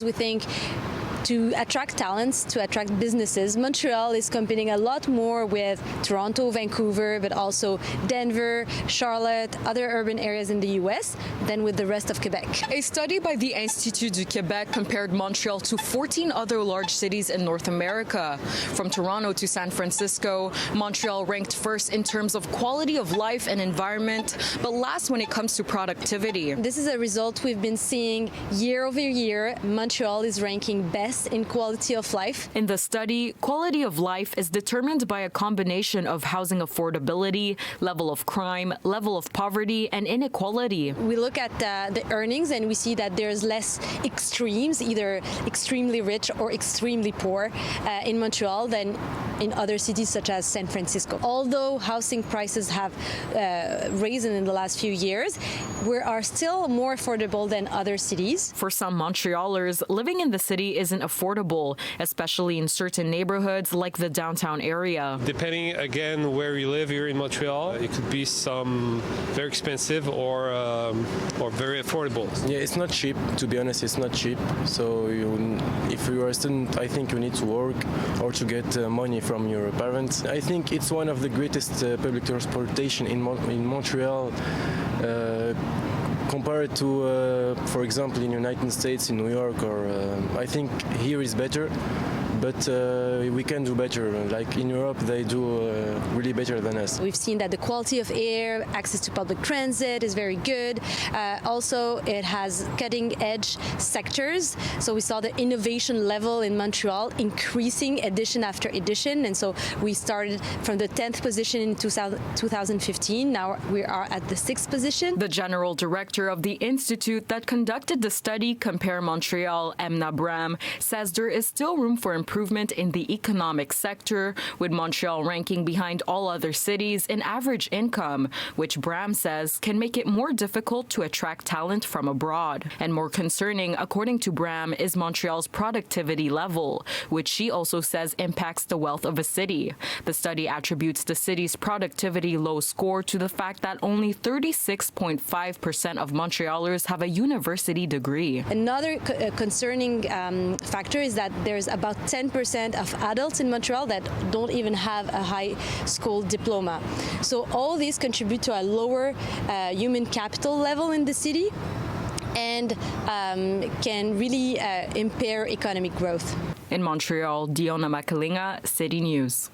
We think to attract talents, to attract businesses, Montreal is competing a lot more with Toronto, Vancouver, but also Denver, Charlotte, other urban areas in the US than with the rest of Quebec. A study by the Institut du Québec compared Montreal to 14 other large cities in North America. From Toronto to San Francisco, Montreal ranked first in terms of quality of life and environment, but last when it comes to productivity. This is a result we've been seeing year over year. Montreal is ranking best in quality of life. In the study, quality of life is determined by a combination of housing affordability, level of crime, level of poverty, and inequality. We look at the earnings and we see that there's less extremes, either extremely rich or extremely poor in Montreal than in other cities such as San Francisco. Although housing prices have risen in the last few years, we are still more affordable than other cities. For some Montrealers, living in the city isn't affordable, especially in certain neighborhoods like the downtown area. Depending again where you live here in Montreal, it could be some very expensive or very affordable. Yeah, it's not cheap. To be honest, it's not cheap. So if you are a student, I think you need to work or to get money from your parents. I think it's one of the greatest public transportation in Montreal. Compared to, for example, in the United States, in New York, or I think here is better, but we can do better. Like in Europe, they do really better than us. We've seen that the quality of air, access to public transit is very good. Also, it has cutting-edge sectors. So we saw the innovation level in Montreal increasing edition after edition. And so we started from the 10th position in 2015. Now we are at the 6th position. The general director of the institute that conducted the study, Compare Montreal, Emna Braham, says there is still room for improvement in the economic sector, with Montreal ranking behind all other cities in average income, which Braham says can make it more difficult to attract talent from abroad. And more concerning, according to Braham, is Montreal's productivity level, which she also says impacts the wealth of a city. The study attributes the city's productivity low score to the fact that only 36.5% of Montrealers have a university degree. Another concerning factor is that there's about 10% of adults in Montreal that don't even have a high school diploma. So all these contribute to a lower human capital level in the city and can really impair economic growth. In Montreal, Diona Macalinga, City News.